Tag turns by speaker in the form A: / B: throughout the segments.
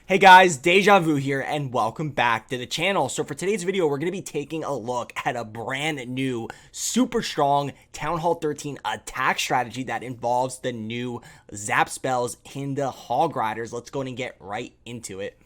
A: Hey guys, Deja Vu here and welcome back to the channel. So for today's video, we're going to be taking a look at a brand new, super strong Town Hall 13 attack strategy that involves the new Zap spells in the Hog Riders. Let's go ahead and get right into it.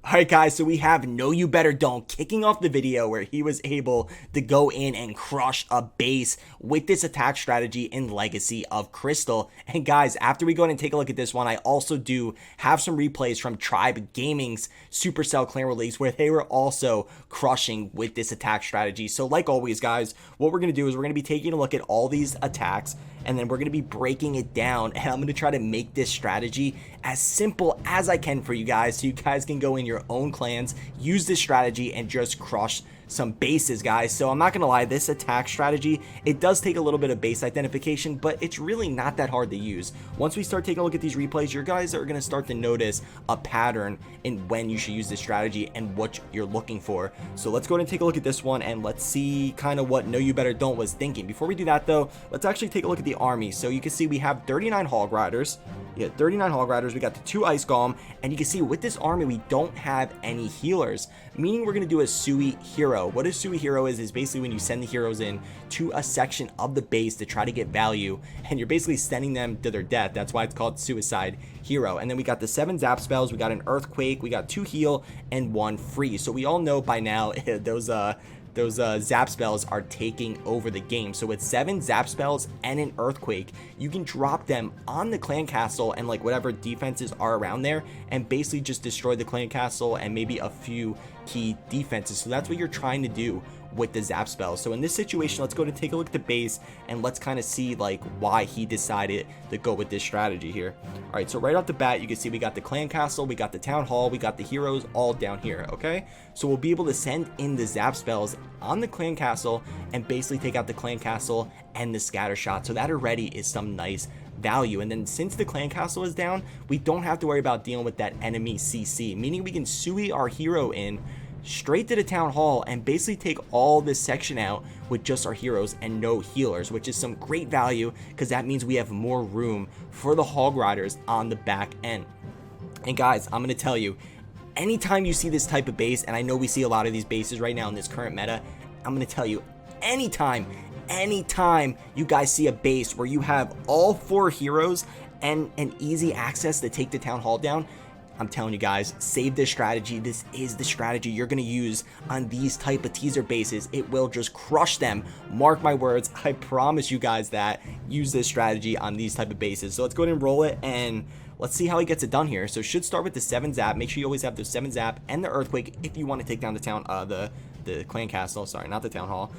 A: Alright guys, so we have No You Better Don't kicking off the video where he was able to go in and crush a base with this attack strategy in Legacy of Crystal. And guys, after we go in and take a look at this one, I also do have some replays from Tribe Gaming's Supercell clan release where they were also crushing with this attack strategy. So like always guys, what we're going to do is we're going to be taking a look at all these attacks and then we're going to be breaking it down, and I'm going to try to make this strategy as simple as I can for you guys so you guys can go in your own clans, use this strategy, and just crush some bases, guys. So I'm not gonna lie, this attack strategy, it does take a little bit of base identification, but it's really not that hard to use. Once we start taking a look at these replays, your guys are gonna start to notice a pattern in when you should use this strategy and what you're looking for. So let's go ahead and take a look at this one and let's see kind of what No You Better Don't was thinking. Before we do that though, let's actually take a look at the army. So you can see we have 39 Hog Riders. Yeah, 39 Hog Riders. We got the 2 Ice Golem, and you can see with this army we don't have any healers, meaning we're gonna do a Sui hero. What a Sui hero is basically when you send the heroes in to a section of the base to try to get value, and you're basically sending them to their death. That's why it's called Suicide Hero. And then we got the 7 Zap spells. We got an Earthquake. We got 2 heal and 1 freeze. So we all know by now those Zap spells are taking over the game. So with 7 Zap spells and an Earthquake, you can drop them on the clan castle and like whatever defenses are around there and basically just destroy the clan castle and maybe a few key defenses. So that's what you're trying to do with the Zap spells. So in this situation, let's go to take a look at the base and let's kind of see like why he decided to go with this strategy here. All right, so right off the bat, you can see we got the clan castle, we got the town hall, we got the heroes all down here. Okay, so we'll be able to send in the Zap spells on the clan castle and basically take out the clan castle and the scatter shot. So that already is some nice value. And then since the clan castle is down, we don't have to worry about dealing with that enemy CC, meaning we can Sui our hero in straight to the town hall and basically take all this section out with just our heroes and no healers, which is some great value because that means we have more room for the Hog Riders on the back end. And guys, I'm gonna tell you, anytime you see this type of base, and I know we see a lot of these bases right now in this current meta, I'm gonna tell you, anytime you guys see a base where you have all 4 heroes and an easy access to take the town hall down, I'm telling you guys, save this strategy. This is the strategy you're going to use on these type of teaser bases. It will just crush them. Mark my words. I promise you guys that. Use this strategy on these type of bases. So let's go ahead and roll it and let's see how he gets it done here. So should start with the 7 Zap. Make sure you always have the 7 Zap and the Earthquake if you want to take down the town, the clan castle. Sorry, not the town hall.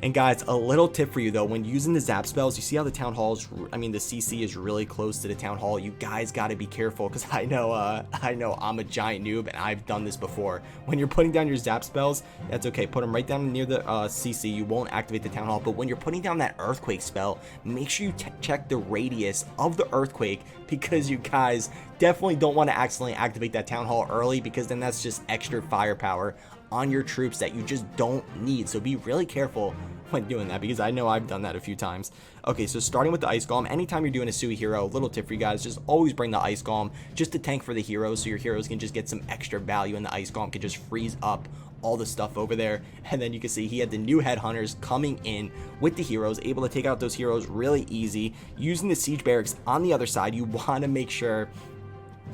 A: And guys, a little tip for you though, when using the Zap spells, you see how the town halls, the CC is really close to the town hall. You guys got to be careful because I know I'm a giant noob and I've done this before. When you're putting down your Zap spells, that's okay. Put them right down near the CC. You won't activate the town hall. But when you're putting down that Earthquake spell, make sure you check the radius of the Earthquake because you guys definitely don't want to accidentally activate that town hall early because then that's just extra firepower on your troops that you just don't need. So be really careful when doing that because I know I've done that a few times. Okay, so starting with the Ice Golem, anytime you're doing a Sui hero, little tip for you guys, just always bring the Ice Golem just to tank for the heroes so your heroes can just get some extra value and the Ice Golem can just freeze up all the stuff over there. And then you can see he had the new headhunters coming in with the heroes, able to take out those heroes really easy. Using the siege barracks on the other side, you want to make sure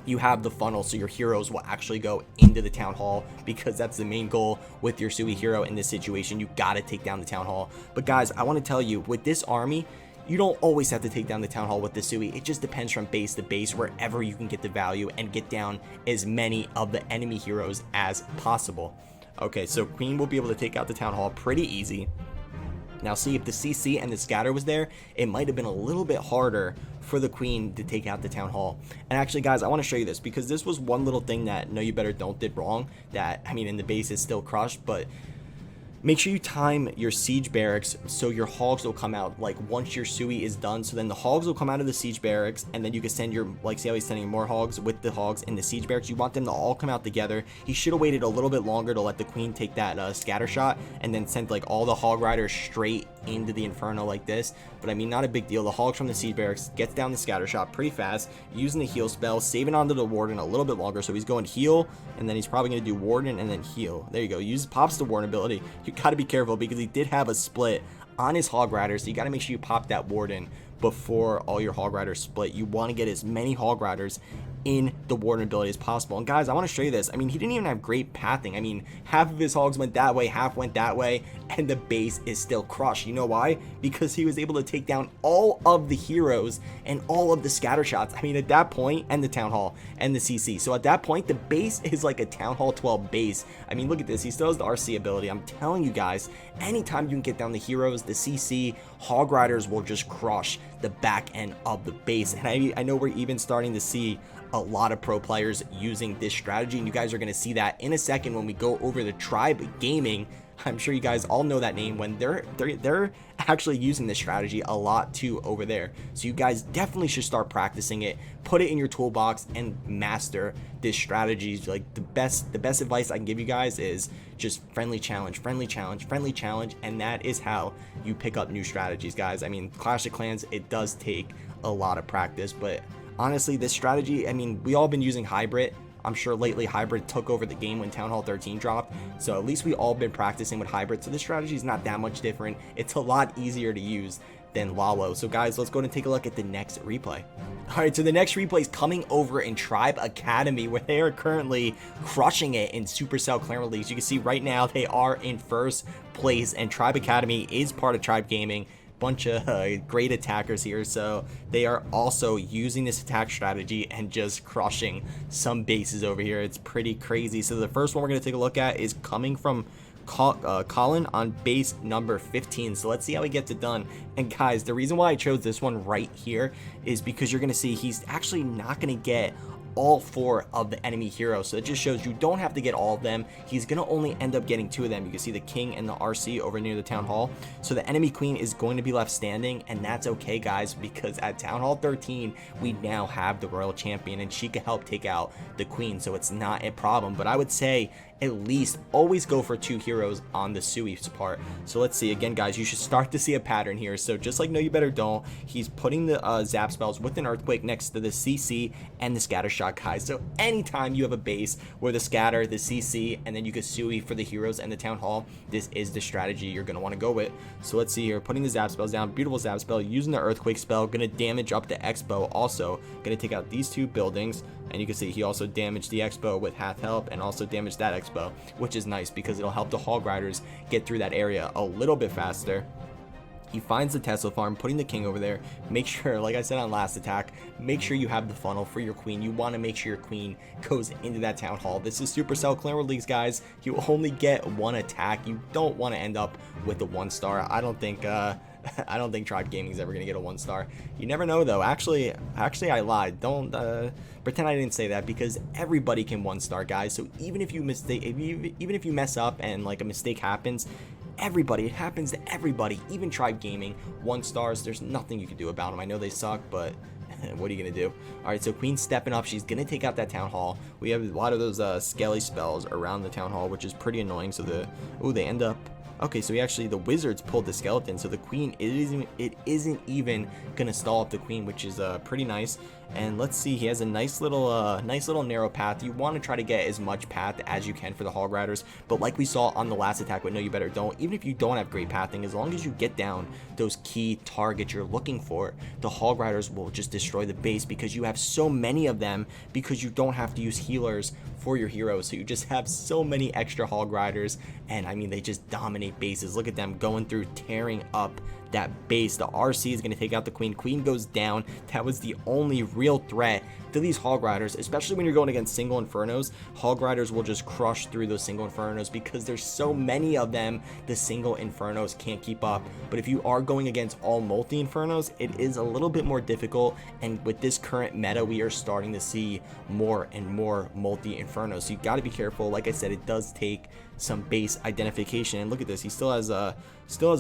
A: you have the funnel so your heroes will actually go into the town hall because that's the main goal with your Sui hero in this situation. You got to take down the town hall. But guys, I want to tell you, with this army, you don't always have to take down the town hall with the Sui. It just depends from base to base, wherever you can get the value and get down as many of the enemy heroes as possible. Okay, so Queen will be able to take out the town hall pretty easy. Now see, if the CC and the scatter was there, it might have been a little bit harder for the Queen to take out the town hall. And actually guys, I want to show you this because this was one little thing that No You Better Don't did wrong that, I mean, in the base is still crushed, but Make sure you time your siege barracks so your hogs will come out like once your Sui is done. So then the hogs will come out of the siege barracks, and then you can send your, like, see how he's sending more hogs with the hogs in the siege barracks. You want them to all come out together. He should have waited a little bit longer to let the queen take that scatter shot and then sent like all the hog riders straight into the inferno like this. But I mean, not a big deal. The hogs from the siege barracks gets down the scatter shot pretty fast, using the heal spell, saving onto the warden a little bit longer. So he's going heal, and then he's probably going to do warden and then heal. There you go. Pops the warden ability. You got to be careful because he did have a split on his hog riders, so you got to make sure you pop that warden before all your hog riders split. You want to get as many hog riders in the warden ability as possible. And guys, I want to show you this. I mean, he didn't even have great pathing. I mean, half of his hogs went that way, half went that way, and the base is still crushed. You know why? Because he was able to take down all of the heroes and all of the scatter shots. I mean, at that point, and the town hall and the CC. So at that point, the base is like a town hall 12 base. I mean, look at this. He still has the RC ability. I'm telling you guys, anytime you can get down the heroes, the CC, hog riders will just crush the back end of the base. And I know we're even starting to see a lot of pro players using this strategy, and you guys are going to see that in a second when we go over the Tribe Gaming. I'm sure you guys all know that name, when they're actually using this strategy a lot too over there. So you guys definitely should start practicing it, put it in your toolbox, and master this strategy. Like, the best advice I can give you guys is just friendly challenge, and that is how you pick up new strategies, guys. I mean, Clash of Clans, it does take a lot of practice, but honestly, this strategy, I mean, we all been using hybrid. I'm sure lately hybrid took over the game when Town Hall 13 dropped, so at least we all been practicing with hybrid. So this strategy is not that much different. It's a lot easier to use than Lalo. So guys, let's go and take a look at the next replay. All right, so the next replay is coming over in Tribe Academy, where they are currently crushing it in Supercell Clan Leagues. You can see right now they are in first place, and Tribe Academy is part of Tribe Gaming. Bunch of great attackers here, so they are also using this attack strategy and just crushing some bases over here. It's pretty crazy. So the first one we're going to take a look at is coming from Colin on base number 15. So let's see how he gets it done. And guys, the reason why I chose this one right here is because you're going to see he's actually not going to get all 4 of the enemy heroes, so it just shows you don't have to get all of them. He's gonna only end up getting 2 of them. You can see the king and the RC over near the town hall, so the enemy queen is going to be left standing, and that's okay, guys, because at Town Hall 13 we now have the royal champion, and she can help take out the queen, so it's not a problem. But I would say at least always go for 2 heroes on the Sui's part. So let's see. Again, guys, you should start to see a pattern here. So just like No You Better Don't, he's putting the zap spells with an earthquake next to the CC and the scatter shot, guys. So anytime you have a base where the scatter, the CC, and then you get Sui for the heroes and the town hall, this is the strategy you're going to want to go with. So let's see here, putting the zap spells down, beautiful zap spell, using the earthquake spell, going to damage up the Expo, also going to take out these 2 buildings. And you can see he also damaged the Expo with half help, and also damaged that Expo, which is nice because it'll help the hog riders get through that area a little bit faster. He finds the Tesla farm, putting the king over there. Make sure, like I said on last attack, make sure you have the funnel for your queen. You want to make sure your queen goes into that town hall. This is Supercell Clan World Leagues, guys. You only get 1 attack. You don't want to end up with a 1-star. I don't think Tribe Gaming is ever gonna get a 1-star. You never know, though. Actually, I lied. Don't pretend I didn't say that, because everybody can 1-star, guys. So even if you even if you mess up and like a mistake happens, it happens to everybody. Even Tribe Gaming 1-stars. There's nothing you can do about them. I know they suck, but what are you gonna do? All right, so Queen's stepping up. She's gonna take out that town hall. We have a lot of those skelly spells around the town hall, which is pretty annoying. So they end up. Okay, so the wizards pulled the skeleton, so the queen, it isn't even gonna stall up the queen, which is pretty nice. And let's see, he has a nice little narrow path. You want to try to get as much path as you can for the hog riders, but like we saw on the last attack with No You Better Don't, even if you don't have great pathing, as long as you get down those key targets you're looking for, the hog riders will just destroy the base, because you have so many of them, because you don't have to use healers for your heroes, so you just have so many extra hog riders. And I mean, they just dominate bases. Look at them going through, tearing up that base. The RC is going to take out the queen. Queen goes down. That was the only real threat to these Hog Riders, especially when you're going against single Infernos. Hog Riders will just crush through those single Infernos because there's so many of them. The single Infernos can't keep up. But if you are going against all multi Infernos, it is a little bit more difficult. And with this current meta, we are starting to see more and more multi Infernos. So you got to be careful. Like I said, it does take some base identification. And look at this, he still has a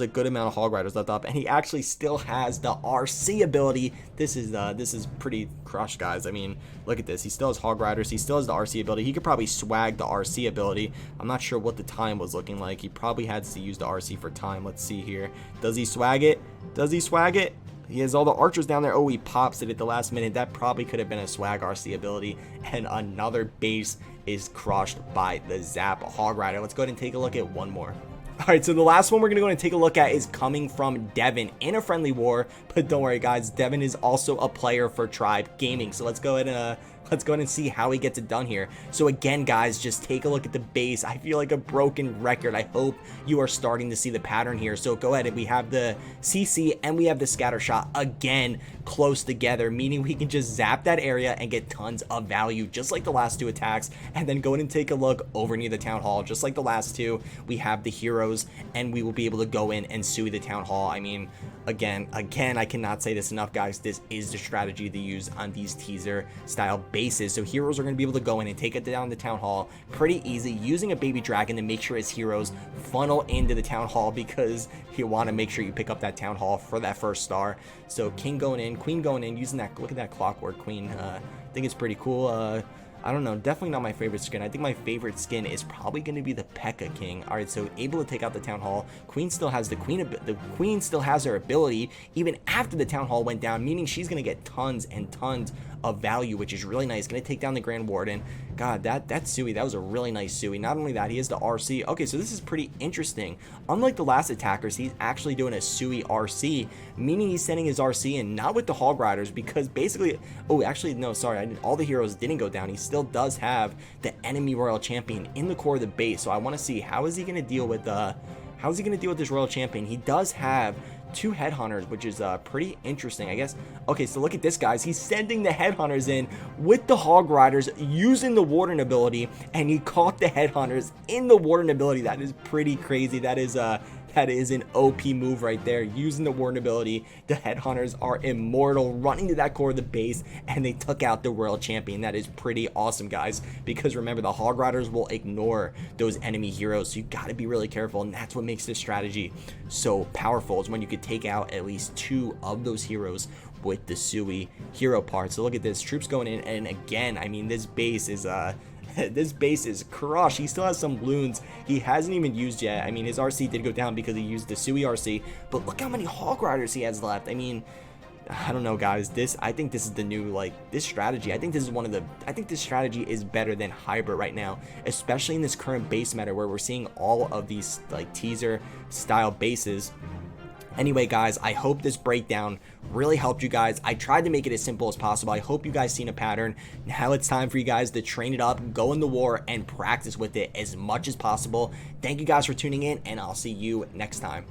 A: good amount of Hog Riders left up, and he actually still has the RC ability. This is pretty crushed, guys. I mean, look at this, he still has Hog Riders, he still has the RC ability. He could probably swag the RC ability. I'm not sure what the time was looking like. He probably had to use the RC for time. Let's see here, does he swag it? Does he swag it? He has all the archers down there. Oh, he pops it at the last minute. That probably could have been a swag RC ability. And another base is crushed by the Zap Hog Rider. Let's go ahead and take a look at one more. All right, so the last one we're going to go and take a look at is coming from Devon in a friendly war. But don't worry, guys, Devon is also a player for Tribe Gaming. So let's go ahead and see how he gets it done here. So again, guys, just take a look at the base. I feel like a broken record. I hope you are starting to see the pattern here. So go ahead, and we have the CC and we have the scatter shot again close together, meaning we can just zap that area and get tons of value, just like the last two attacks. And then go in and take a look over near the town hall, just like the last two. We have the heroes, and we will be able to go in and sue the town hall. I mean, again, I cannot say this enough, guys. This is the strategy to use on these teaser style bases. So heroes are going to be able to go in and take it down the town hall pretty easy, using a baby dragon to make sure his heroes funnel into the town hall, because you want to make sure you pick up that town hall for that first star. So king going in, queen going in, using that, look at that clockwork queen. I think it's pretty cool. I don't know, definitely not my favorite skin. I think my favorite skin is probably going to be the P.E.K.K.A. King. All right, so able to take out the Town Hall. Queen still has the queen still has her ability even after the Town Hall went down, meaning she's going to get tons and tons of value, which is really nice. Going to take down the Grand Warden. God, that Sui, that was a really nice Sui. Not only that, he has the RC. Okay, so this is pretty interesting. Unlike the last attackers, he's actually doing a Sui RC, meaning he's sending his RC in, not with the Hog Riders, because basically, oh, actually, no, sorry, all the heroes didn't go down. He still does have the enemy Royal Champion in the core of the base, so I want to see how is he going to deal with this Royal Champion. He does have two headhunters, which is pretty interesting, I guess. Okay, so look at this, guys. He's sending the headhunters in with the Hog Riders using the Warden ability, and he caught the headhunters in the Warden ability. That is pretty crazy. That is an OP move right there, using the Warden ability. The headhunters are immortal, running to that core of the base, and they took out the Royal Champion. That is pretty awesome, guys, because remember, the Hog Riders will ignore those enemy heroes, so you got to be really careful, and that's what makes this strategy so powerful, is when you could take out at least two of those heroes with the Sui hero part. So look at this, troops going in, and again, I mean, this base is this base is crushed. He still has some loons he hasn't even used yet. I mean, his RC did go down because he used the Sui RC, but look how many Hog Riders he has left. I mean, I don't know, guys. I think this is the new, like, this strategy. I think this strategy is better than hybrid right now, especially in this current base meta where we're seeing all of these, like, teaser style bases. Anyway, guys, I hope this breakdown really helped you guys. I tried to make it as simple as possible. I hope you guys seen a pattern. Now it's time for you guys to train it up, go in the war, and practice with it as much as possible. Thank you guys for tuning in, and I'll see you next time.